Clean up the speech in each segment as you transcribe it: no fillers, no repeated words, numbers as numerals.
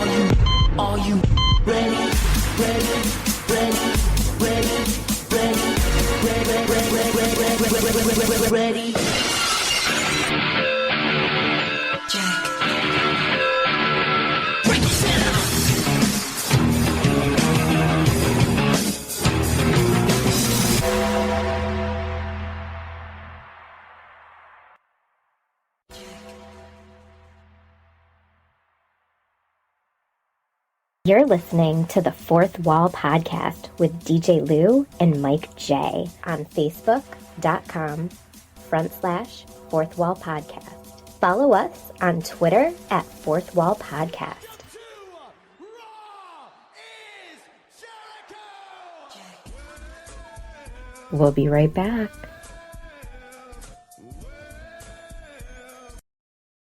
Are you ready? Ready? Jack. Break it down. You're listening to the Fourth Wall Podcast with DJ Lou and Mike J on Facebook.com/Fourth Wall Podcast. Follow us on Twitter at Fourth Wall Podcast. We'll be right back.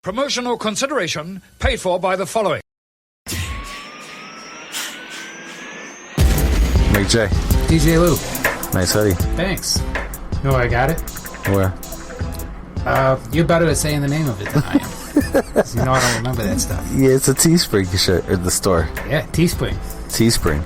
Promotional consideration paid for by the following. Mike J. DJ Lou. Nice hoodie. Thanks. You know where I got it? Where? You're better at saying the name of it than I am. 'Cause you know I don't remember that stuff. Yeah, it's a Teespring shirt at the store. Yeah, Teespring. Teespring.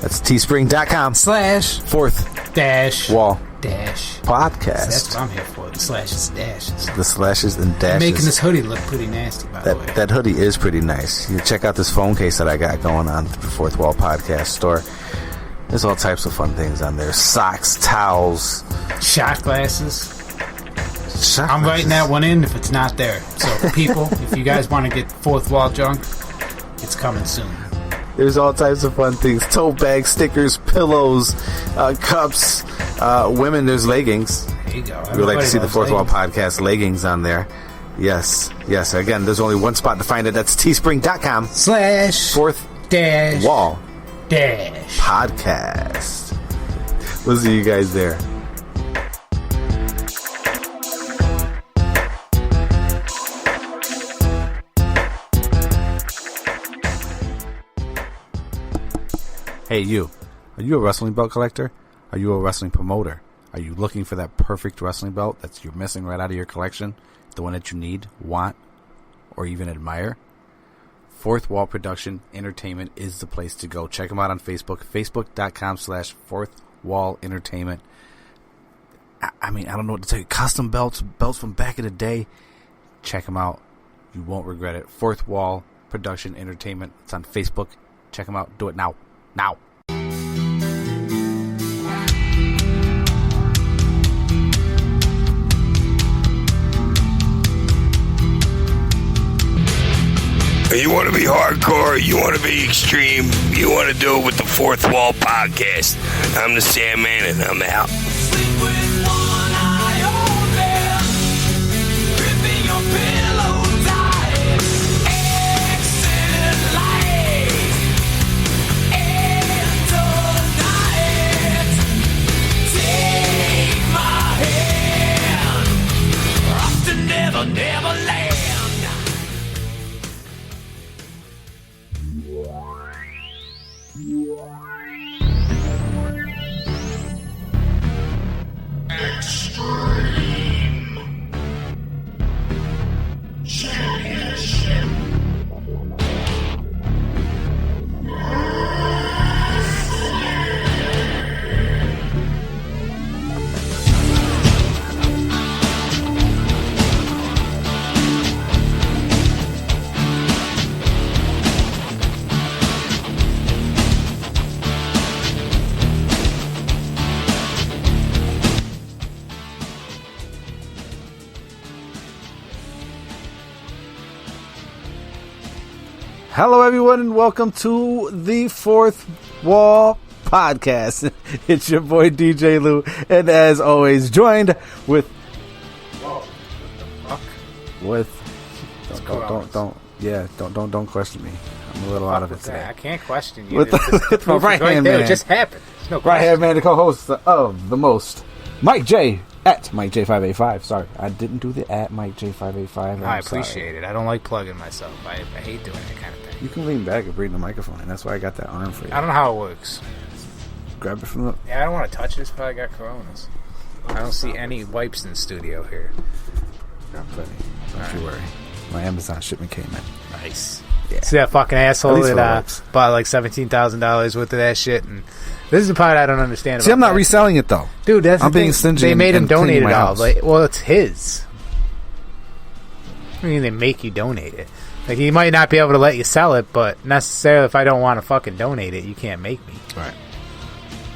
That's teespring.com /4 wall podcast. That's what I'm here for. The slashes and dashes. The slashes and dashes. Making this hoodie look pretty nasty, by the way. That hoodie is pretty nice. You check out this phone case that I got going on the Fourth Wall Podcast store. There's all types of fun things on there. Socks, towels. Shot glasses. I'm writing that one in if it's not there. So, people, if you guys want to get Fourth Wall junk, it's coming soon. There's all types of fun things. Tote bags, stickers, pillows, cups. Women, there's leggings. There you go. We would like to see the Fourth Wall Podcast leggings on there. Yes. Again, there's only one spot to find it. That's teespring.com /Fourth Wall Dash Podcast. We'll see you guys there. Hey, you. Are you a wrestling belt collector? Are you a wrestling promoter? Are you looking for that perfect wrestling belt that's you're missing right out of your collection? The one that you need, want, or even admire? Fourth Wall Production Entertainment is the place to go. Check them out on Facebook, facebook.com/Fourth Wall Entertainment. I mean, I don't know what to tell you. Custom belts from back in the day. Check them out. You won't regret it. Fourth Wall Production Entertainment. It's on Facebook. Check them out. Do it now. Now. You want to be hardcore, you want to be extreme, you want to do it with the Fourth Wall Podcast. I'm the Sandman, and I'm out. Sleep with one eye open, gripping your pillow tight. Exit light into night. Take my hand, off to never, never land. Hello, everyone, and welcome to the Fourth Wall Podcast. It's your boy DJ Lou, and as always, joined with don't question me. I'm a little out of it today. I can't question you. With my right hand man, it just happened. No right hand man, the co-host of the most, Mike J at Mike J585. Sorry, I didn't do the at Mike J585. I appreciate it. I don't like plugging myself. I hate doing that kind of thing. You can lean back and breathe in the microphone, and that's why I got that arm for you. I don't know how it works. Grab it from the... Yeah, I don't want to touch it. It's probably got coronas. I don't see any wipes in the studio here. Got plenty. Don't you worry. My Amazon shipment came in. Nice. See that fucking asshole At least for the that wipes. bought like $17,000 worth of that shit, and this is the part I don't understand. See, about I'm not that. reselling it though. Dude, that's I'm the being thing. stingy They made him and donate cleaning it my all. house. Like, well, it's his. I mean, they make you donate it. Like, he might not be able to let you sell it, but necessarily, if I don't want to fucking donate it, you can't make me. Right.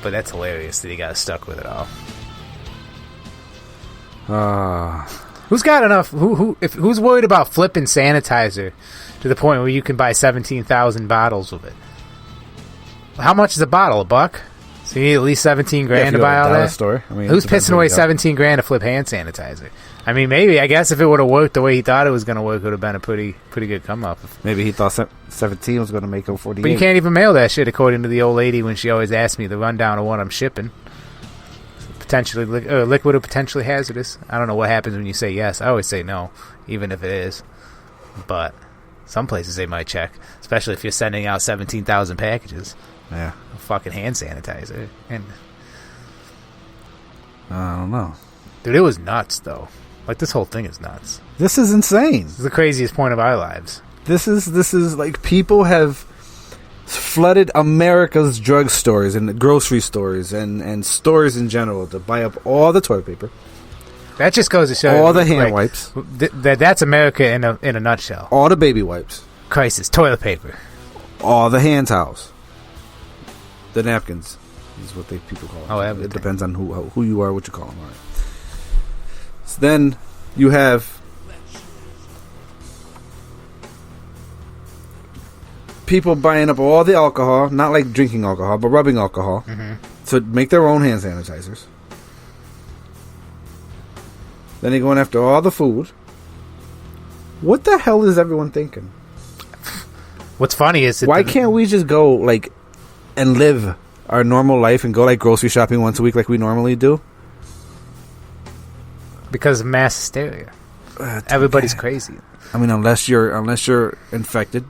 But that's hilarious that he got stuck with it all. Who's got enough? Who's worried about flipping sanitizer to the point where you can buy 17,000 bottles of it? How much is a bottle? $1? So you need at least 17 grand to buy all that. Store. I mean, Who's it depends pissing where away you go. 17 grand to flip hand sanitizer? I mean, maybe. I guess if it would have worked the way he thought it was going to work, it would have been a pretty good come up. Maybe he thought 17 was going to make him 48. But you can't even mail that shit, according to the old lady when she always asked me the rundown of what I'm shipping. Potentially liquid or potentially hazardous. I don't know what happens when you say yes. I always say no, even if it is. But some places they might check, especially if you're sending out 17,000 packages Yeah. of fucking hand sanitizer. And I don't know. dude, it was nuts though. Like, this whole thing is nuts. This is insane. This is the craziest point of our lives. This is like people have flooded America's drugstores and grocery stores and stores in general to buy up all the toilet paper, That just goes to show all you, the hand like, wipes, that's America in a nutshell. all the baby wipes, Crisis, toilet paper. all the hand towels, the napkins is what people call them. Oh, It everything. depends on who you are, what you call them. All right. So then you have people buying up all the alcohol, not like drinking alcohol, but rubbing alcohol, to make their own hand sanitizers. Then they're going after all the food. What the hell is everyone thinking? What's funny is that Why can't we just go like and live our normal life and go like grocery shopping once a week like we normally do? Because of mass hysteria. Everybody's crazy. I mean, unless you're infected,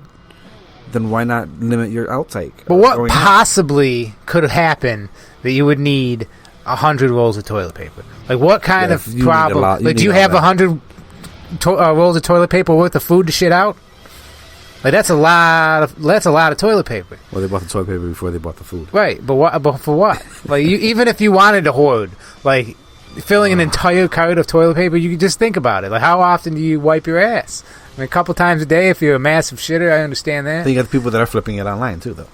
then why not limit your outtake? But what going out? possibly could happen that you would need 100 rolls of toilet paper? Like, what kind Yeah, of you need a problem? lot- you Like, do need you all have that. 100 rolls of toilet paper worth of food to shit out? Like, that's a lot of toilet paper. Well, they bought the toilet paper before they bought the food. Right, but for what? Like, even if you wanted to hoard, like, filling an entire cart of toilet paper, you can just think about it. Like, how often do you wipe your ass? I mean, a couple times a day if you're a massive shitter, I understand that. Then you got the people that are flipping it online too, though.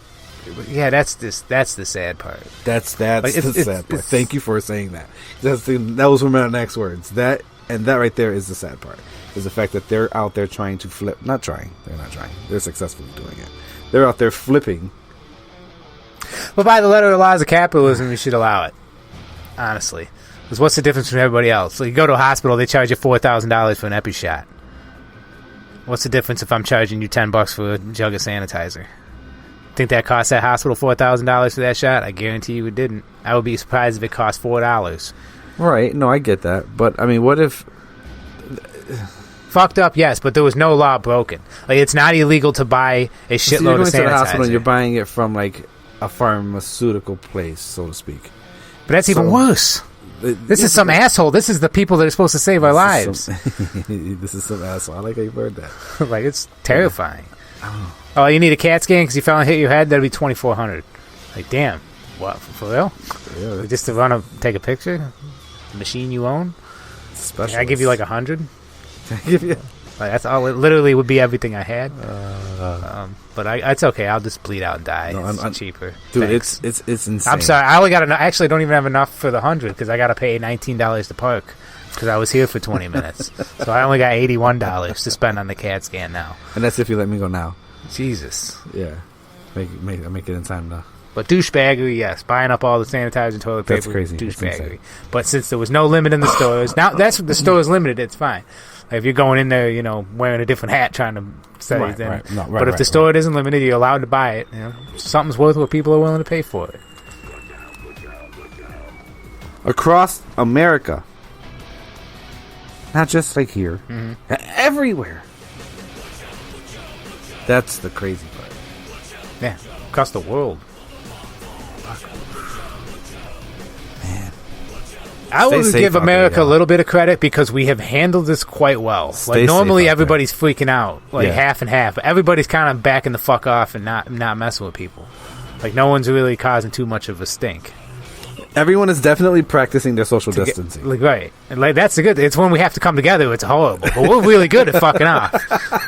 Yeah, that's the sad part. That's Like, the sad part. Thank you for saying that. That was one of my next words. That right there is the sad part. Is the fact that they're out there trying to flip. They're not trying. They're successfully doing it. They're out there flipping. But by the letter of the laws of capitalism, we should allow it. Honestly. Because what's the difference from everybody else? Like, you go to a hospital, they charge you $4,000 for an epi shot. What's the difference if I'm charging you $10 for a jug of sanitizer? Think that cost that hospital $4,000 for that shot? I guarantee you it didn't. I would be surprised if it cost $4. Right. No, I get that. But, I mean, what if... Fucked up, yes, but there was no law broken. Like, it's not illegal to buy a So you're shitload going of to the hospital sanitizer. and you're buying it from, like, a pharmaceutical place, so to speak. But that's even worse. This is some asshole. This is the people that are supposed to save our lives. This is some asshole. I like how you word that. Like, it's terrifying. Oh, you need a CAT scan because you fell and hit your head? That'd be $2,400. Like, damn. What, for real? Yeah, Just to take a picture? The machine you own? special. I give you like 100? give you. Like, that's all. It literally would be everything I had. But it's okay. I'll just bleed out and die. No, It's I'm cheaper. Dude, Thanks. it's insane. I'm sorry. I only got actually don't even have enough for the 100 because I got to pay $19 to park because I was here for 20 minutes. So I only got $81 to spend on the CAT scan now. And that's if you let me go now. Jesus. Yeah. Make it in time now. But douchebaggery, yes. Buying up all the sanitizer and toilet paper. That's crazy. That's Douchebaggery. insane. But since there was no limit in the stores, now that's the store is limited, it's fine. Like if you're going in there, wearing a different hat trying to study, Right, then. right. No, right, but if right, the store isn't limited, you're allowed to buy it. Something's worth what people are willing to pay for it. Across America. Not just like here. Mm-hmm. Everywhere. That's the crazy part. Yeah, across the world. Man. I will safe give out America there, a little bit of credit because we have handled this quite well. Stay Like normally safe out everybody's freaking out, like Yeah. half and half. Everybody's kind of backing the fuck off and not messing with people. Like no one's really causing too much of a stink. Everyone is definitely practicing their social distancing. Like right, and like that's the good. It's when we have to come together. It's horrible, but we're really good at fucking off.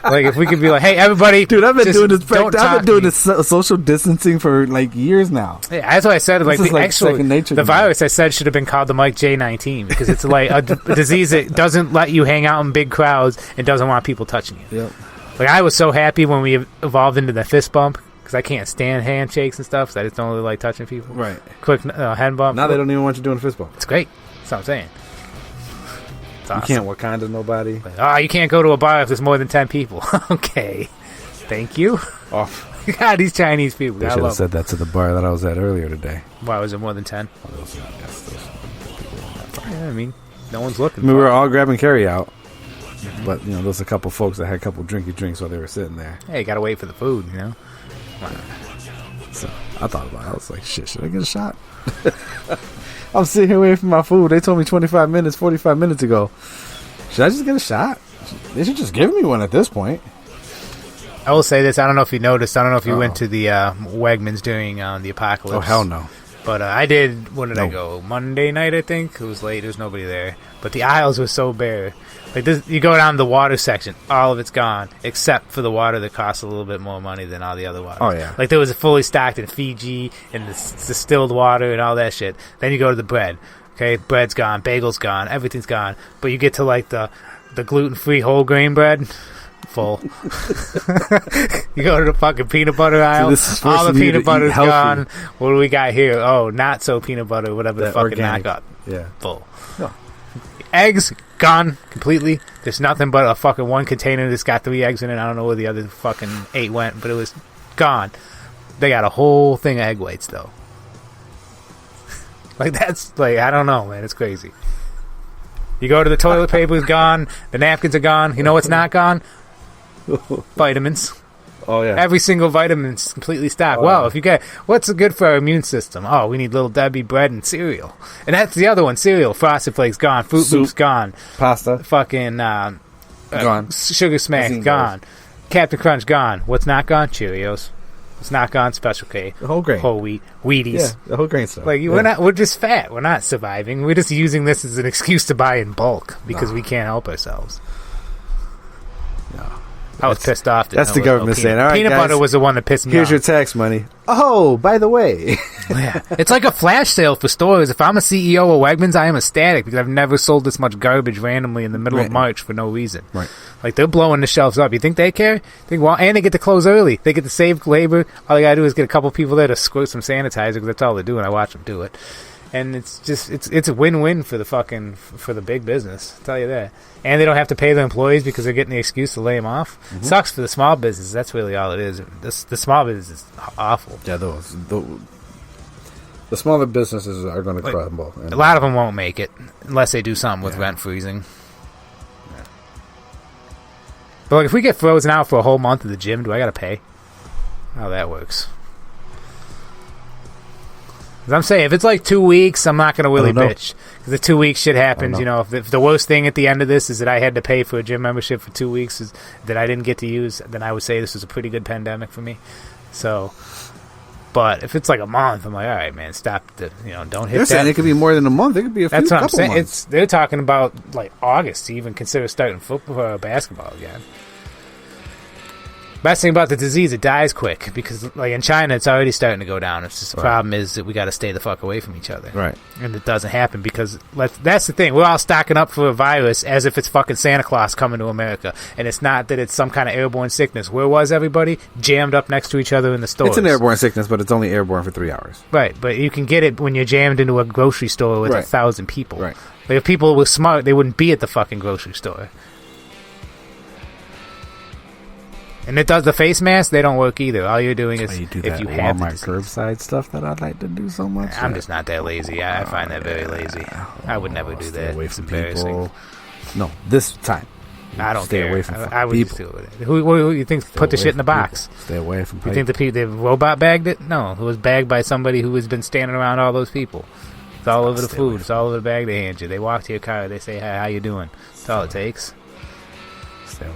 Like if we could be like, hey, everybody, Dude, I've been just doing this. don't I've talk been doing to me. this social distancing for like years now. Yeah, that's what I said. Like is the like actual second nature the to me. virus I said should have been called the Mike J19 because it's like a disease that doesn't let you hang out in big crowds and doesn't want people touching you. Yep. Like I was so happy when we evolved into the fist bump because I can't stand handshakes and stuff. So I just don't really like touching people. Right. Quick hand bump. Now they don't even want you doing a fist bump. It's great. That's what I'm saying. It's You awesome. can't Wakanda nobody. Like, oh, you can't go to a bar if there's more than 10 people. Okay. Thank you. Off. God, these Chinese people. They I should have love said that to the bar that I was at earlier today. them. Why was it more than 10? Yeah, I mean, no one's looking. I mean, we for were it. all grabbing carry out, but you know, there was a couple folks that had a couple drinky drinks while they were sitting there. Hey, you gotta wait for the food, you know? So I thought about it. I was like, shit, should I get a shot? I'm sitting here waiting for my food. They told me 25 minutes, 45 minutes ago. Should I just get a shot? They should just give me one at this point. I will say this. I don't know if you noticed. I don't know if you went to the Wegmans during the apocalypse. Oh, hell no. But I did. When did I No. go? Monday night, I think. It was late. There was nobody there. But the aisles were so bare. Like this, you go down the water section, all of it's gone, except for the water that costs a little bit more money than all the other water. Oh, yeah. Like there was fully stocked in Fiji and the distilled water and all that shit. Then you go to the bread. Okay, bread's gone, bagel's gone, everything's gone. But you get to like the gluten-free whole grain bread. Full. You go to the fucking peanut butter aisle. this is All the forcing you to peanut eat butter's healthy. gone. What do we got here? Oh, not so peanut butter, whatever the That fucking organic. knockoff. Yeah. Full. Yeah. Eggs gone completely. There's nothing but a fucking one container that's got 3 eggs in it. I don't know where the other fucking 8 went, but it was gone. They got a whole thing of egg whites though. Like that's like I don't know, man. It's crazy. You go to the toilet paper's gone. The napkins are gone. You know what's not gone? Vitamins. Oh, yeah. Every single vitamin's completely stocked. Oh, Well, yeah. if you get what's good for our immune system? Oh, we need Little Debbie bread and cereal, and that's the other one. Cereal, Frosted Flakes gone, Fruit Soup. Loops gone, Pasta. fucking Gone. Sugar Smash Raisin gone, Captain Crunch gone. What's not gone? Cheerios. It's not gone. Special K, The whole grain. whole wheat, Wheaties. Yeah, the whole grain stuff. Like yeah. we're just fat. We're not surviving. We're just using this as an excuse to buy in bulk because we can't help ourselves. No. I was pissed off. That's the government saying, "All right, peanut guys, butter was the one that pissed me Here's off. your tax money. Oh, by the way. Yeah. It's like a flash sale for stores. If I'm a CEO of Wegmans, I am ecstatic because I've never sold this much garbage randomly in the middle of Right. March for no reason. Right. Like they're blowing the shelves up. You think they care? And they get to close early. They get to save labor. All they gotta do is get a couple people there to squirt some sanitizer because that's all they're doing. I watch them do it. And it's just it's a win-win for the big business. I'll tell you that. And they don't have to pay their employees because they're getting the excuse to lay them off. Mm-hmm. Sucks for the small business. That's really all it is. The small business is awful. Yeah, the smaller businesses are going to Like, crumble. And A lot of them won't make it unless they do something with rent freezing. But like, if we get frozen out for a whole month at the gym, do I got to pay? How that works? 'Cause I'm saying if it's like 2 weeks, I'm not going to really don't know. bitch. Because the 2 week shit happens. know. You know, if the worst thing at the end of this is that I had to pay for a gym membership for 2 weeks is that I didn't get to use, then I would say this was a pretty good pandemic for me. So, but if it's like a month, I'm like, all right, man, stop. Don't hit they're saying that. it could be more than a month. It could be a That's what I'm couple saying. months. They're talking about like August to even consider starting football or basketball again. Best thing about the disease, it dies quick because like in China, it's already starting to go down. It's just the problem is that we got to stay the fuck away from each other, Right. and it doesn't happen because that's the thing. We're all stocking up for a virus as if it's fucking Santa Claus coming to America, and it's not that it's some kind of airborne sickness. Where was everybody jammed up next to each other in the stores? It's an airborne sickness, but it's only airborne for 3 hours. Right, but you can get it when you're jammed into a grocery store with Right. 1,000 people. Right. Like if people were smart, they wouldn't be at the fucking grocery store. And it does the face mask. They don't work either. All you're doing is You do if that you have the Walmart disease. curbside stuff that I like to do so much. I'm just not that lazy. I find that very lazy. I would never do Stay that. away It's from embarrassing. people. No, this time. I don't Stay care. away from I would people. just do it. Who you think put the Stay shit in the away from box? people. Stay away from You people. think the robot bagged it? No, it was bagged by somebody who has been standing around all those people. It's all over the Stay food. away. It's all over the bag they hand you. They walk to your car. They say, "Hi, how you doing?" That's all it takes. Stay away.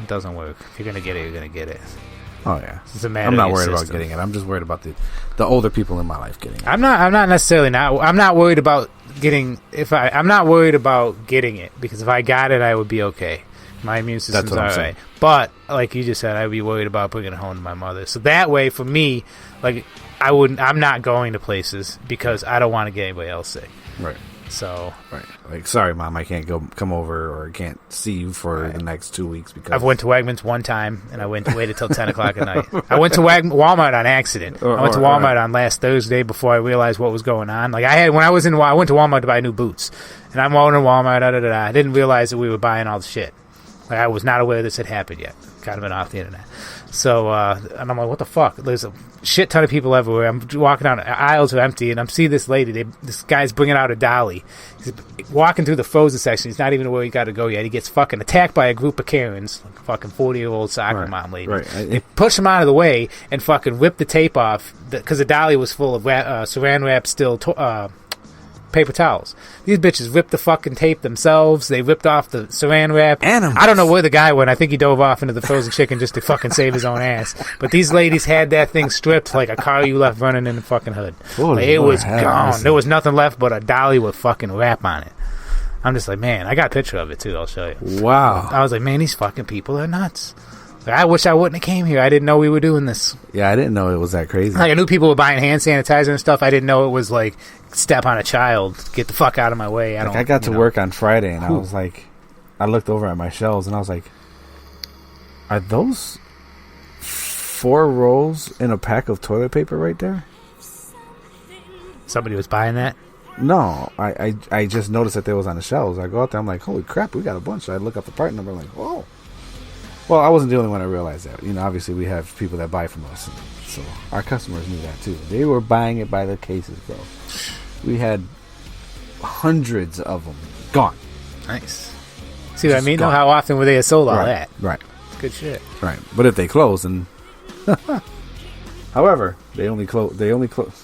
It doesn't work. If you're gonna get it, you're gonna get it. Oh yeah. It's a matter I'm not of your worried about system. getting it. I'm just worried about the older people in my life getting it. I'm not necessarily not. I'm not worried about getting. I'm not worried about getting it because if I got it, I would be okay. My immune system's what I'm all saying. right. But like you just said, I'd be worried about bringing it home to my mother. So that way, for me, like I wouldn't. I'm not going to places because I don't want to get anybody else sick. Right. So Right. Like, sorry, Mom, I can't come over or can't see you for the next 2 weeks because I've went to Wegmans one time and I waited till 10 o'clock at night. I went to Walmart on accident. I went to Walmart on last Thursday before I realized what was going on. Like I went to Walmart to buy new boots, and I'm going to Walmart. I didn't realize that we were buying all the shit. Like I was not aware this had happened yet. Kind of been off the internet. So, and I'm like, what the fuck? There's a shit ton of people everywhere. I'm walking down, aisles are empty, and I'm seeing this lady. This guy's bringing out a dolly. He's walking through the frozen section. He's not even where he got to go yet. He gets fucking attacked by a group of Karens, like a fucking 40-year-old soccer mom lady. Right. They push him out of the way and fucking rip the tape off because the dolly was full of saran wrap still paper towels. These bitches ripped the fucking tape themselves. They ripped off the saran wrap. Animals. I don't know where the guy went. I think he dove off into the frozen chicken just to fucking save his own ass. But these ladies had that thing stripped like a car you left running in the fucking hood. Holy Like, it Lord, was have gone. mercy. There was nothing left but a dolly with fucking wrap on it. I'm just like, man, I got a picture of it too. I'll show you. Wow. I was like, man, these fucking people are nuts. Like, I wish I wouldn't have came here. I didn't know we were doing this. Yeah, I didn't know it was that crazy. Like, I knew people were buying hand sanitizer and stuff. I didn't know it was like step on a child, get the fuck out of my way. I got to work on Friday, and I was like, I looked over at my shelves, and I was like, are those 4 rolls in a pack of toilet paper right there? Somebody was buying that. No, I just noticed that they was on the shelves. I go out there, I'm like, holy crap, we got a bunch. So I look up the part number, I'm like, whoa. Well, I wasn't the only one to realize that. You know, obviously we have people that buy from us, and so our customers knew that too. They were buying it by the cases, bro. We had hundreds of them gone. Nice. See what I Just mean? gone. How often were they sold all Right, that? right, It's good shit. right. But if they close, and however, they only close.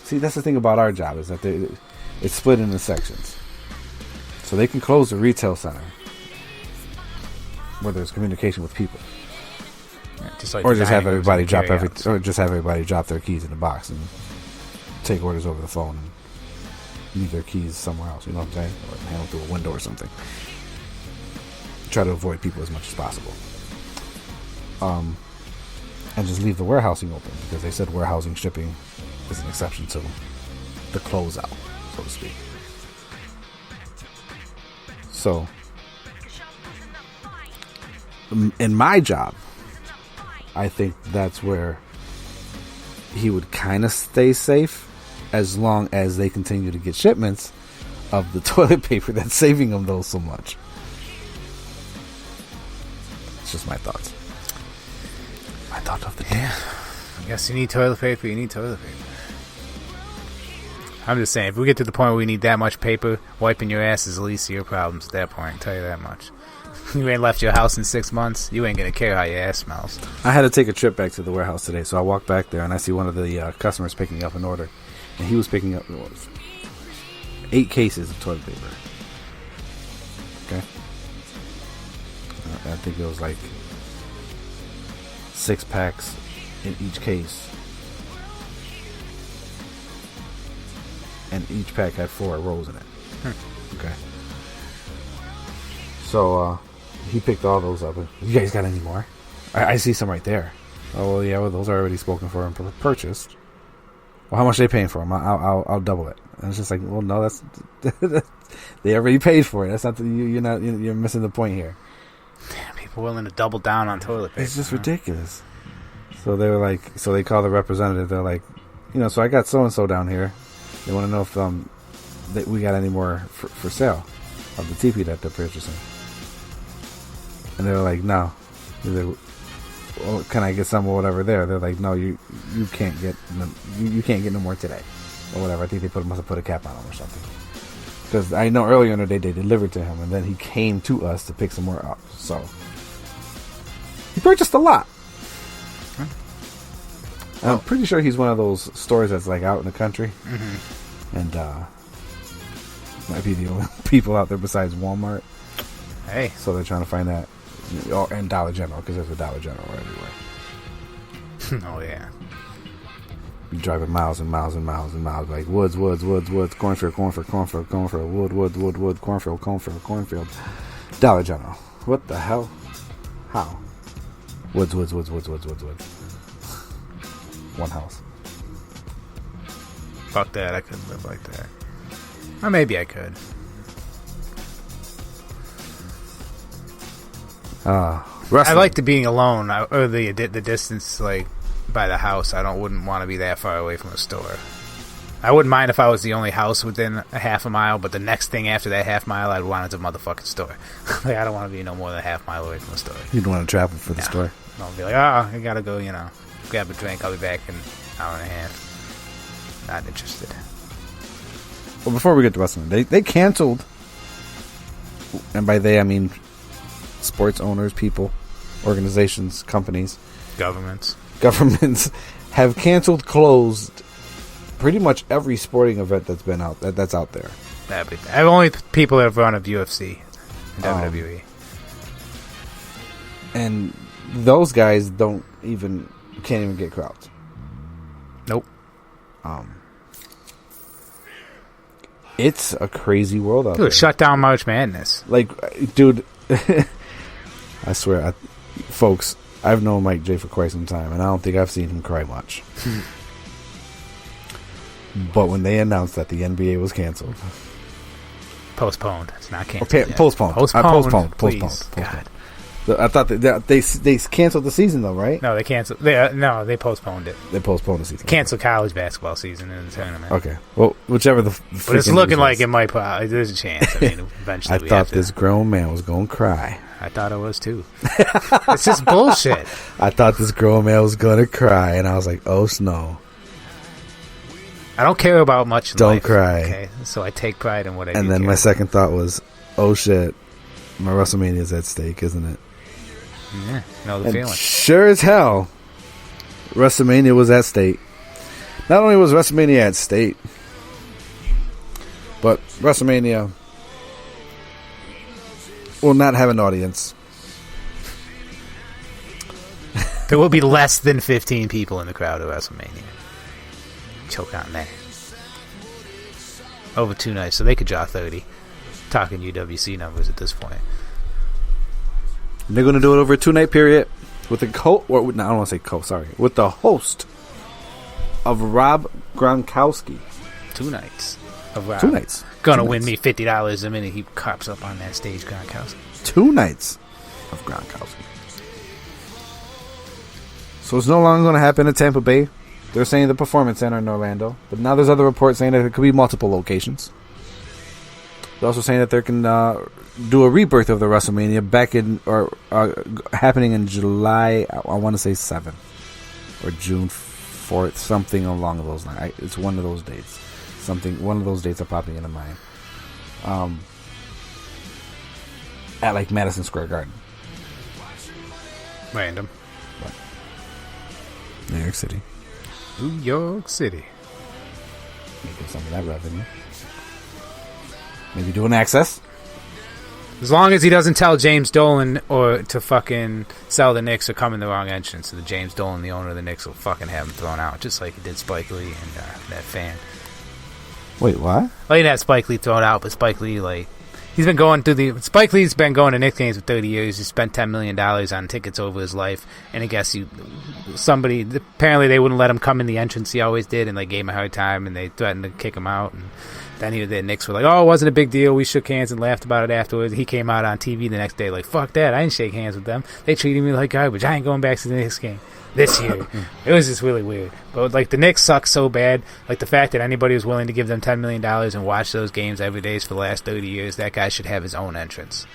See, that's the thing about our job is that it's split into sections, so they can close the retail center where there's communication with people. Yeah, just like Or the just have dining rooms everybody and drop carry-outs. or just have everybody drop their keys in the box and take orders over the phone and leave their keys somewhere else. You know what I'm saying? Or handle through a window or something. Try to avoid people as much as possible. And just leave the warehousing open because they said warehousing shipping is an exception to the closeout, so to speak. So, in my job, I think that's where he would kind of stay safe as long as they continue to get shipments of the toilet paper that's saving them though so much. It's just my thoughts. My thought of the day. I guess you need toilet paper. You need toilet paper. I'm just saying, if we get to the point where we need that much paper, wiping your ass is the least of your problems at that point. I'll tell you that much. You ain't left your house in 6 months. You ain't gonna care how your ass smells. I had to take a trip back to the warehouse today, so I walked back there and I see one of the customers picking up an order, and he was picking up 8 cases of toilet paper. Okay, I think it was like 6 packs in each case, and each pack had 4 rolls in it. Okay, so he picked all those up. You guys got any more? I see some right there. Oh well, yeah, well, those are already spoken for and purchased. Well, how much are they paying for them? I'll double it. And it's just like, well, no, that's they already paid for it. That's not you're missing the point here. People willing to double down on toilet paper. It's just ridiculous. So they were like, so they call the representative. They're like, so I got so and so down here. They want to know if that we got any more for sale of the TP that they're purchasing. And they were like, no. They're like, well, can I get some or whatever there? They're like, no, you can't get you can't get no more today or whatever. I think they must have put a cap on them or something. Because I know earlier in the day they delivered to him, and then he came to us to pick some more up. So he purchased a lot. I'm pretty sure he's one of those stores that's like out in the country, and might be the only people out there besides Walmart. Hey. So they're trying to find that. Oh, and Dollar General, because there's a Dollar General everywhere. Oh, yeah. You driving miles and miles and miles and miles, like woods, cornfield, wood, cornfield. Dollar General. What the hell? How? Woods. One house. Fuck that, I couldn't live like that. Or maybe I could. I like the being alone, or the distance, like, by the house. I wouldn't want to be that far away from a store. I wouldn't mind if I was the only house within a half a mile, but the next thing after that half mile, I'd want is a motherfucking store. Like, I don't want to be no more than a half mile away from a store. You'd want to travel for the store. I'll be like, I gotta go, grab a drink. I'll be back in an hour and a half. Not interested. Well, before we get to wrestling, they canceled, and by they I mean sports owners, people, organizations, companies, Governments have canceled, closed pretty much every sporting event that's out there. Only people that have run of UFC and WWE. And those guys can't even get crowds. Nope. It's a crazy world out there. Shut down March Madness. Like, dude, I swear, folks, I've known Mike J for quite some time, and I don't think I've seen him cry much. But when they announced that the NBA was canceled, postponed. It's not canceled. Postponed. Postponed. God. I thought they canceled the season though, right? No, they canceled. They postponed it. They postponed the season. Canceled college basketball season in the tournament. Okay. Well, whichever the. But it's looking like it might. There's a chance. I mean, eventually. I thought this grown man was going to cry. I thought I was too. It's just bullshit. I thought this grown man was going to cry, and I was like, "Oh no." I don't care about much in Don't life, cry. Okay? So I take pride in what I do. And then care. my second thought was, "Oh shit, my WrestleMania is at stake, isn't it?" Yeah, know the and feeling. Sure as hell, WrestleMania was at stake. Not only was WrestleMania at stake, but WrestleMania will not have an audience. There will be less than 15 people in the crowd at WrestleMania. Choke on that. Over 2 nights, so they could draw 30. Talking UWC numbers at this point. And they're going to do it over a 2-night period with the with the host of Rob Gronkowski. 2 nights of Rob. 2 nights. Gonna win me $50 the minute he cops up on that stage, Gronkowski. 2 nights of Gronkowski. So it's no longer going to happen in Tampa Bay. They're saying the Performance Center in Orlando, but now there's other reports saying that there could be multiple locations. They're also saying that they can do a rebirth of the WrestleMania happening in July. I want to say 7th or June 4th, something along those lines. It's one of those dates. One of those dates are popping into mind. At like Madison Square Garden. Random. New York City. New York City. Making some of that revenue. Maybe do an access. As long as he doesn't tell James Dolan or to fucking sell the Knicks or come in the wrong entrance, so the James Dolan, the owner of the Knicks, will fucking have him thrown out, just like he did Spike Lee and that fan. Wait, what? Well, he didn't have Spike Lee thrown out, but Spike Lee, he's been going through Spike Lee's been going to Knicks games for 30 years. He spent $10 million on tickets over his life, and I guess apparently they wouldn't let him come in the entrance he always did, and they gave him a hard time, and they threatened to kick him out, and then the Knicks were like, "Oh, it wasn't a big deal. We shook hands and laughed about it afterwards." He came out on TV the next day like, "Fuck that. I didn't shake hands with them. They treated me like garbage. I ain't going back to the Knicks game this year." It was just really weird. But the Knicks suck so bad. Like the fact that anybody was willing to give them $10 million and watch those games every day for the last 30 years, that guy should have his own entrance.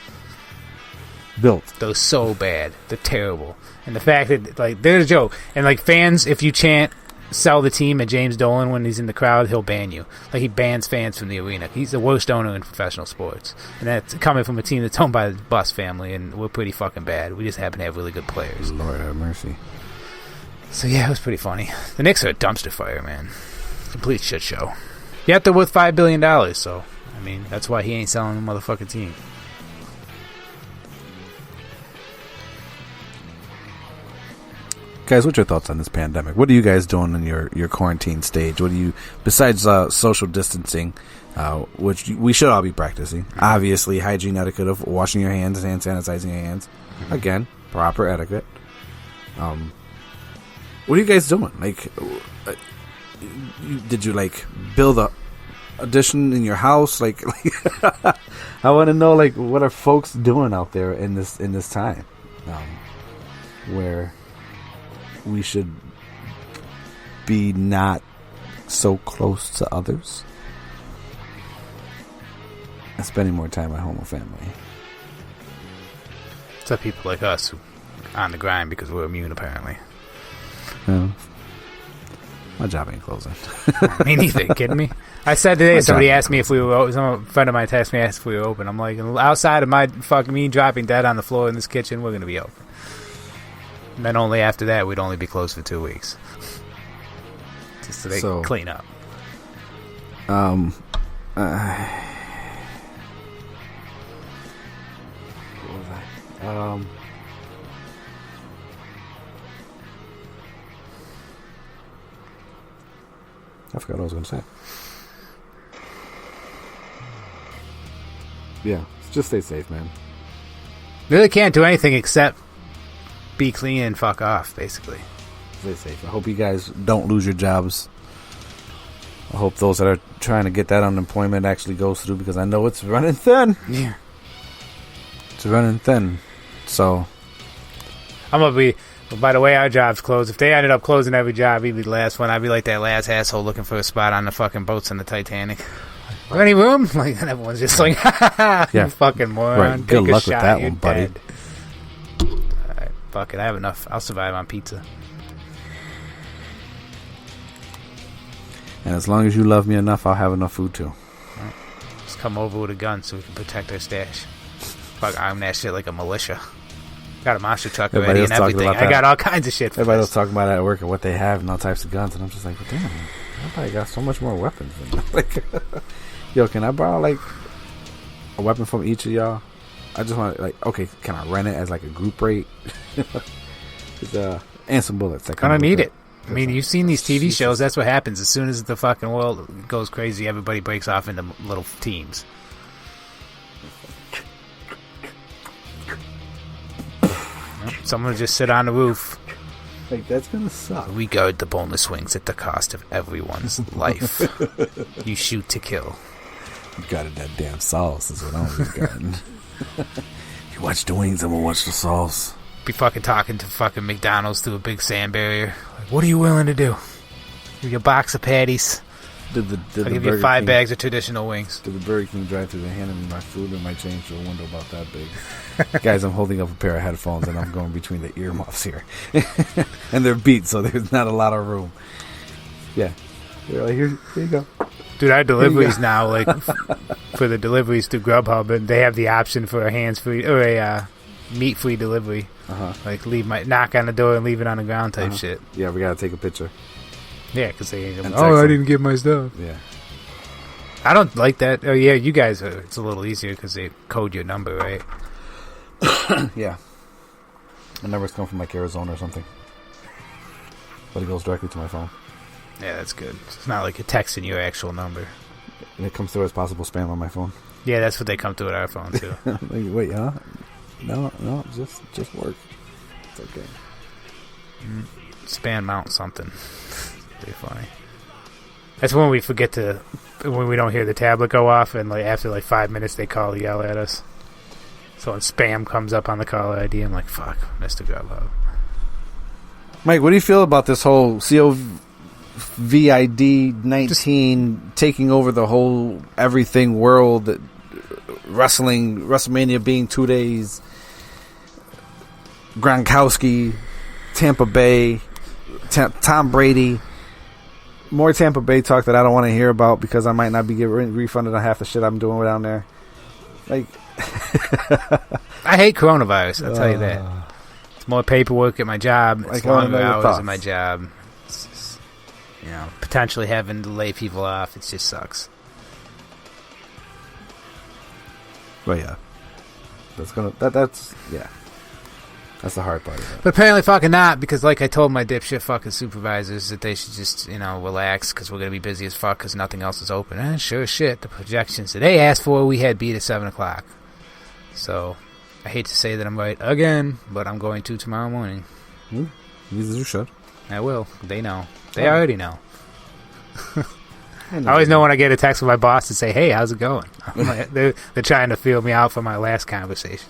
Built. They're so bad. They're terrible. And the fact that they're a joke. And fans, if you chant "sell the team" at James Dolan when he's in the crowd, he'll ban you. He bans fans from the arena. He's the worst owner in professional sports, and that's coming from a team that's owned by the Bus family, and we're pretty fucking bad. We just happen to have really good players. Lord have mercy. So yeah, it was pretty funny. The Knicks are a dumpster fire, man. Complete shit show. Yet they're worth $5 billion, so I mean, that's why he ain't selling the motherfucking team. Guys, what's your thoughts on this pandemic? What are you guys doing in your quarantine stage? What do you, besides social distancing, which we should all be practicing, obviously hygiene etiquette of washing your hands and hand sanitizing your hands. Again, proper etiquette. What are you guys doing? Like, did you like build a addition in your house? Like I want to know, like, what are folks doing out there in this time, where we should be not so close to others and spending more time at home with family. It's people like us who on the grind because we're immune, apparently. Yeah. My job ain't closing. Me neither. Kidding me? I said today, somebody asked me if we were open. Some friend of mine texted me, asked if we were open. I'm like, outside of my fucking me dropping dead on the floor in this kitchen, we're going to be open. And then only after that, we'd only be closed for 2 weeks. Just so they can clean up. What was I? I forgot what I was going to say. Yeah, just stay safe, man. Really can't do anything except be clean and fuck off, basically. Stay safe. I hope you guys don't lose your jobs. I hope those that are trying to get that unemployment actually goes through, because I know it's running thin. Yeah. It's running thin. So I'm going to be... By the way, our job's closed. If they ended up closing every job, he'd be the last one. I'd be like that last asshole looking for a spot on the fucking boats in the Titanic. Any room? Like, and everyone's just like, yeah, you fucking moron. Right. Good luck with that one, buddy. Alright, fuck it. I have enough. I'll survive on pizza. And as long as you love me enough, I'll have enough food too. Right. Just come over with a gun so we can protect our stash. Fuck, I'm that shit like a militia. Got a monster truck already and everything. I got all kinds of shit for everybody this. was talking about that at work and what they have and all types of guns, and I'm just like, well, damn, everybody got so much more weapons than like, yo, can I borrow like a weapon from each of y'all? I just want to, like, okay, can I rent it as like a group rate? And some bullets. I don't need it. I mean, you've seen these TV shows. That's what happens. As soon as the fucking world goes crazy, everybody breaks off into little teams. Someone will just sit on the roof. Like, that's gonna suck. We guard the boneless wings at the cost of everyone's life. You shoot to kill. You got it, that damn sauce is what I'm regarding. You watch the wings, I'm gonna watch the sauce. Be fucking talking to fucking McDonald's through a big sand barrier. Like, what are you willing to do? Give you a box of patties. I'll give you 5 bags of traditional wings. Did the Burger King drive through and handed me my food and my change through a window about that big? Guys, I'm holding up a pair of headphones and I'm going between the earmuffs here. And they're beat, so there's not a lot of room. Yeah. They're like, here you go. Dude, our deliveries now, like, for the deliveries through Grubhub, and they have the option for a hands-free, or a meat-free delivery. Like, knock on the door and leave it on the ground type shit. Yeah, we gotta take a picture. Yeah, because they... I didn't get my stuff. Yeah. I don't like that. Oh, yeah, you guys, it's a little easier because they code your number, right? Yeah. The number's come from like Arizona or something. But it goes directly to my phone. Yeah, that's good. It's not like a texting your actual number. And it comes through as possible spam on my phone. Yeah, that's what they come through at our phone, too. Like, wait, huh? No, just work. It's okay. Spam mount something. Pretty funny. That's when we forget to, when we don't hear the tablet go off, and like after like 5 minutes they call and yell at us. So when spam comes up on the caller ID, I'm like, fuck, Mr. Grubhub. Mike, what do you feel about this whole COVID-19 taking over the whole everything world? WrestleMania being 2 days, Gronkowski, Tampa Bay, Tom Brady, more Tampa Bay talk that I don't want to hear about because I might not be getting refunded on half the shit I'm doing down there. Like, I hate coronavirus, I'll tell you that. It's more paperwork at my job. It's longer hours at my job. It's just, potentially having to lay people off. It just sucks. But yeah, that's the hard part of it. But apparently fucking not, because like I told my dipshit fucking supervisors that they should just, relax, because we're going to be busy as fuck because nothing else is open. Sure as shit, the projections that they asked for, we had beat at 7 o'clock. So, I hate to say that I'm right again, but I'm going to tomorrow morning. You should. I will. They know. They already know. I always know when I get a text from my boss to say, hey, how's it going? They're trying to feel me out for my last conversation.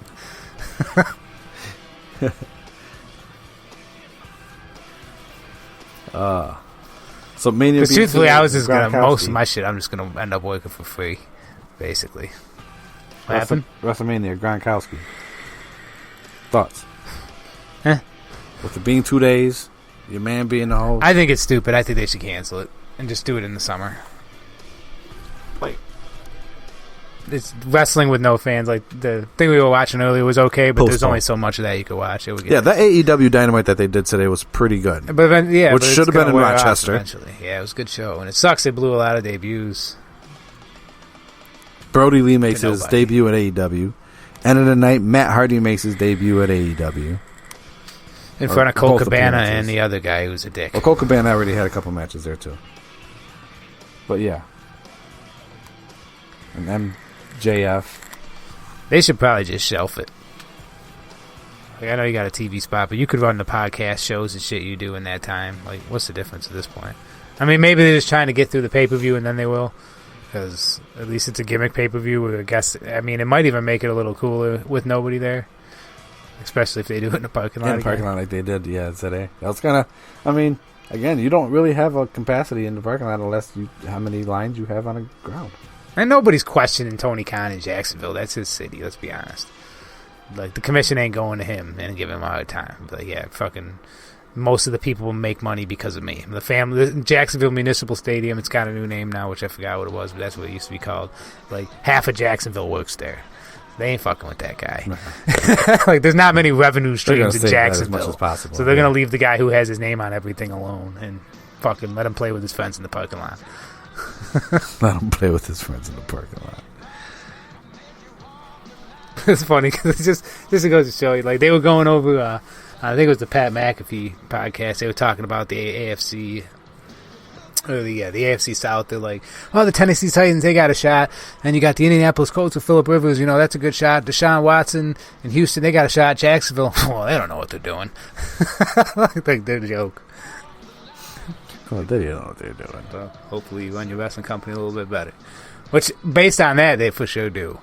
So Mania. Because truthfully, I was just gonna most of my shit. I'm just gonna end up working for free, basically. What happened? WrestleMania, Gronkowski. Thoughts? With it being 2 days, your man being the host. I think it's stupid. I think they should cancel it and just do it in the summer. It's wrestling with no fans. Like the thing we were watching earlier was okay, but there's only so much of that you could watch. That AEW Dynamite that they did today was pretty good. But then, which should have been in Rochester. Eventually. Yeah, it was a good show, and it sucks they blew a lot of debuts. Brody Lee makes his debut at AEW. End of the night, Matt Hardy makes his debut at AEW. In front of Cole Cabana and the other guy who's a dick. Well, Cole Cabana already had a couple matches there, too. But, yeah. And MJF. They should probably just shelf it. Like, I know you got a TV spot, but you could run the podcast shows and shit you do in that time. Like, what's the difference at this point? I mean, maybe they're just trying to get through the pay-per-view and then they will. Because at least it's a gimmick pay-per-view. I mean, it might even make it a little cooler with nobody there. Especially if they do it in the parking lot. In the parking lot like they did, today. That's kind of... I mean, again, you don't really have a capacity in the parking lot unless how many lines you have on the ground. And nobody's questioning Tony Khan in Jacksonville. That's his city, let's be honest. Like, the commission ain't going to him and giving him a hard time. But, yeah, fucking... Most of the people will make money because of me. The Jacksonville Municipal Stadium, it's got a new name now, which I forgot what it was, but that's what it used to be called. Like, half of Jacksonville works there. They ain't fucking with that guy. Like, there's not many revenue streams in Jacksonville. As much as possible, so they're going to leave the guy who has his name on everything alone and fucking let him play with his friends in the parking lot. Let him play with his friends in the parking lot. It's funny because it just goes to show you. Like, they were going over... I think it was the Pat McAfee podcast. They were talking about the AFC, or the AFC South. They're like, oh, the Tennessee Titans, they got a shot. And you got the Indianapolis Colts with Phillip Rivers. That's a good shot. Deshaun Watson in Houston, they got a shot. Jacksonville, well, they don't know what they're doing. Like they're a joke. Well, they don't know what they're doing. So hopefully you run your wrestling company a little bit better. Which, based on that, they for sure do.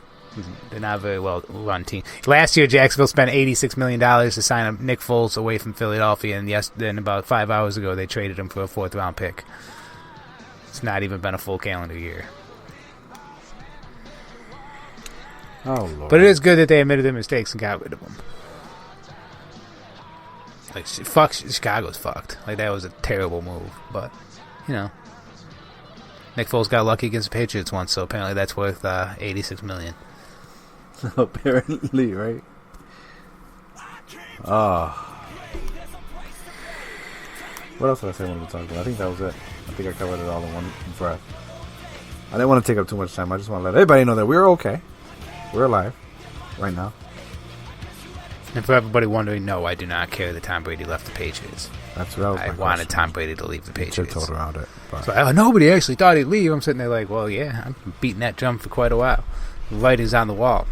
They're not a very well run team. Last year, Jacksonville spent $86 million to sign up Nick Foles away from Philadelphia, and then about 5 hours ago, they traded him for a 4th round pick. It's not even been a full calendar year. Oh, Lord. But it is good that they admitted their mistakes and got rid of them. Like, Chicago's fucked. Like, that was a terrible move, but, Nick Foles got lucky against the Patriots once, so apparently that's worth $86 million. Apparently, right? What else did I say I wanted to talk about? I think that was it. I think I covered it all in one breath. I didn't want to take up too much time. I just want to let everybody know that we're okay. We're alive right now. And for everybody wondering, no, I do not care that Tom Brady left the Patriots. That's what I wanted Tom Brady to leave the Patriots. Told around it. So, nobody actually thought he'd leave. I'm sitting there like, well, yeah, I've been beating that drum for quite a while. The light is on the wall.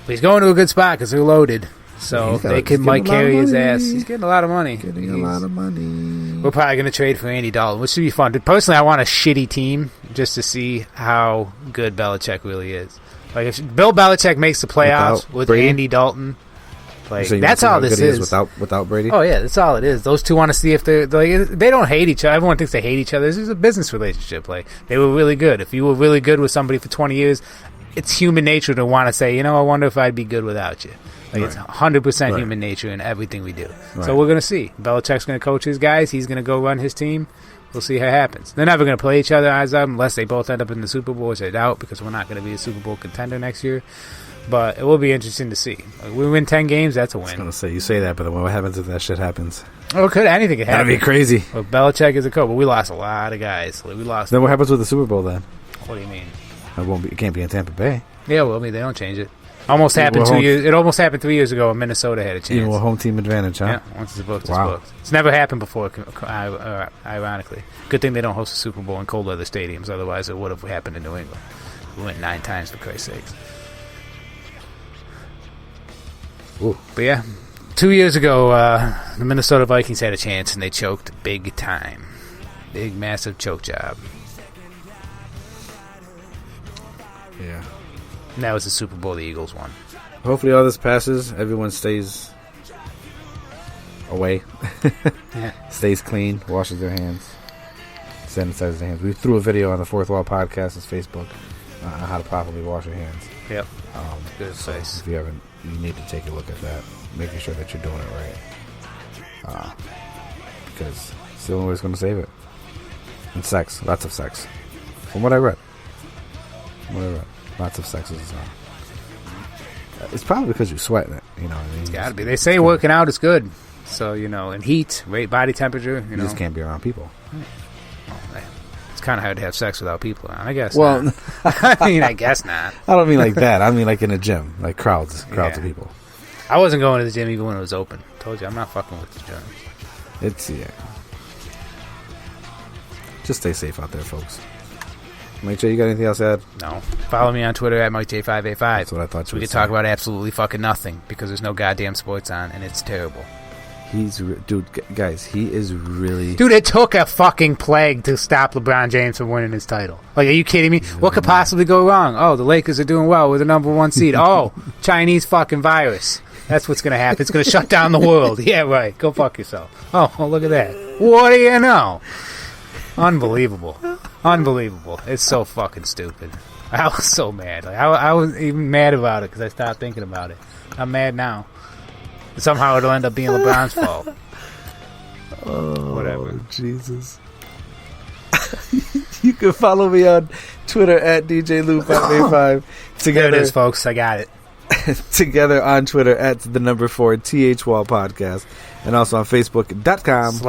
But he's going to a good spot because they're loaded. So might carry his ass. He's getting a lot of money. We're probably going to trade for Andy Dalton, which should be fun. Personally, I want a shitty team just to see how good Belichick really is. Like, if Bill Belichick makes the playoffs with Brady? Andy Dalton, like, that's all this is. Without Brady? Oh, yeah, that's all it is. Those two want to see if they don't hate each other. Everyone thinks they hate each other. This is a business relationship. Like, they were really good. If you were really good with somebody for 20 years, it's human nature to want to say, I wonder if I'd be good without you. Like, It's 100% human nature in everything we do. Right. So we're going to see. Belichick's going to coach his guys. He's going to go run his team. We'll see how it happens. They're never going to play each other eyes up unless they both end up in the Super Bowl, which I doubt, because we're not going to be a Super Bowl contender next year. But it will be interesting to see. Like, we win 10 games, that's a win. I was going to say, you say that, but what happens if that shit happens? Oh, anything could happen. That'd be crazy. Well, Belichick is a coach, but we lost a lot of guys. We lost. Then what happens with the Super Bowl then? What do you mean? It can't be in Tampa Bay. Yeah, well, I mean, they don't change it. Almost happened 2 years. It almost happened 3 years ago when Minnesota had a chance. Even with home team advantage, huh? Yeah, once it's booked, it's booked. It's never happened before, ironically. Good thing they don't host a Super Bowl in cold weather stadiums. Otherwise, it would have happened in New England. We went 9 times, for Christ's sakes. Ooh. But yeah, 2 years ago, the Minnesota Vikings had a chance, and they choked big time. Big, massive choke job. Yeah. And that was the Super Bowl the Eagles won. Hopefully all this passes. Everyone stays away. Stays clean. Washes their hands. Sanitizes their hands. We threw a video on the Fourth Wall Podcast's Facebook on how to properly wash your hands. Yep. Good So advice. if you haven't, you need to take a look at that. Making sure that you're doing it right. Because it's the only way it's going to save it. And sex. Lots of sex. From what I read. Lots of sex is it's probably because you sweat it, you know what I mean? It's gotta be. They say working out is good. So, you know, and heat, body temperature, you just can't be around people. Well, it's kind of hard to have sex without people around, I guess. Well, not. I mean, I guess not. I don't mean like that. I mean like in a gym, like crowds of people. I wasn't going to the gym even when it was open. Told you, I'm not fucking with the gym. It's, yeah. Just stay safe out there, folks. Mike J, you got anything else to add? No. Follow me on Twitter at MikeJ585. That's what I thought so you we would can talk say. about absolutely fucking nothing because there's no goddamn sports on and it's terrible. Dude, guys, he is really... Dude, it took a fucking plague to stop LeBron James from winning his title. Like, are you kidding me? What could possibly go wrong? Oh, the Lakers are doing well with the number 1 seed. Oh, Chinese fucking virus. That's what's going to happen. It's going to shut down the world. Yeah, right. Go fuck yourself. Oh, well, look at that. What do you know? Unbelievable. It's so fucking stupid. I was so mad. Like, I was even mad about it because I stopped thinking about it. I'm mad now. Somehow it'll end up being LeBron's fault. Whatever. Jesus. You can follow me on Twitter at DJLou585. There it is, folks. I got it. Together on Twitter at the number 4 TH Wall Podcast, and also on Facebook.com/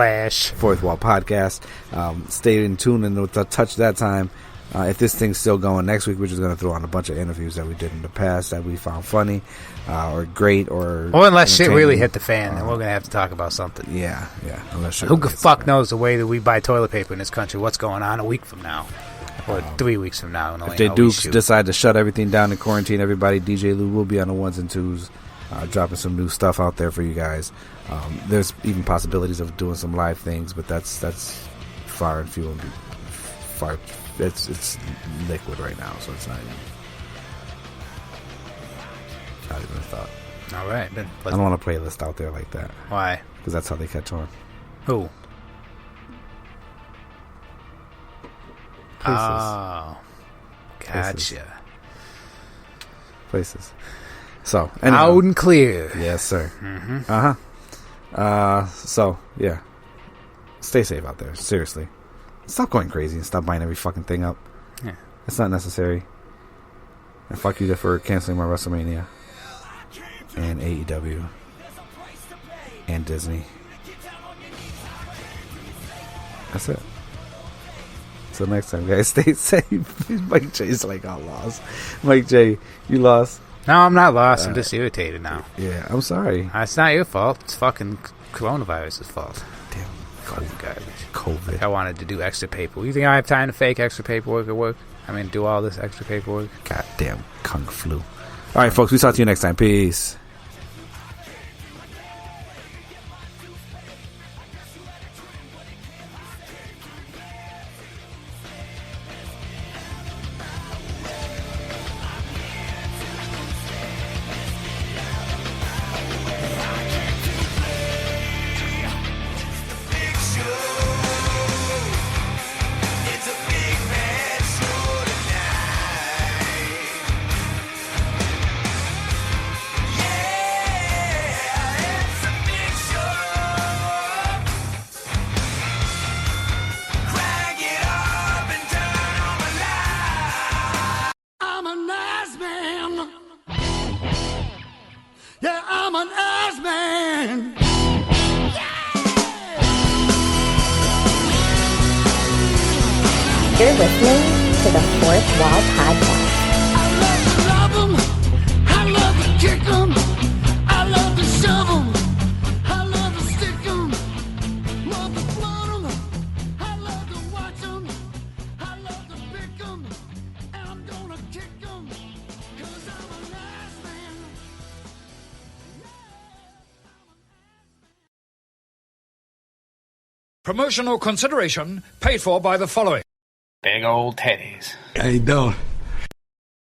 Fourth Wall Podcast. Stay in tune and we'll touch that time. If this thing's still going next week, we're just going to throw on a bunch of interviews that we did in the past that we found funny or great or unless shit really hit the fan, then we're going to have to talk about something. Yeah. Unless who the fuck knows the way that we buy toilet paper in this country? What's going on a week from now? Or 3 weeks from now. If they do decide to shut everything down and quarantine everybody, DJ Lou will be on the 1s and 2s, dropping some new stuff out there for you guys. There's even possibilities of doing some live things, but that's far and few and far. It's liquid right now, so it's not even a thought. All right, then. I don't want a playlist out there like that. Why? Because that's how they catch on. Who? Places. Oh, gotcha. Places. So, anyhow. Loud and clear. Yes, sir. Mm-hmm. So, yeah. Stay safe out there. Seriously. Stop going crazy and stop buying every fucking thing up. Yeah. It's not necessary. And fuck you for canceling my Wrestlemania. And AEW. And Disney. That's it. Till next time, guys. Stay safe. Mike J's like, I lost. Mike J, you lost. No, I'm not lost. I'm just irritated now. Yeah, I'm sorry. It's not your fault. It's fucking coronavirus's fault. Damn. COVID garbage. COVID. Like I wanted to do extra paperwork. You think I have time to fake extra paperwork at work? I mean, do all this extra paperwork? Goddamn kung flu. All right, folks. We talk to you next time. Peace. Yeah, I'm an ass man. You're listening to the Fourth Wall Podcast. I love to love 'em. I love to kick 'em. I love to shove 'em. I love to stick 'em. Love to float 'em. I love to watch 'em. I love to pick 'em. And I'm gonna kick 'em. 'Cause I'm a nice man. Promotional consideration paid for by the following. Big old teddies. How you doing?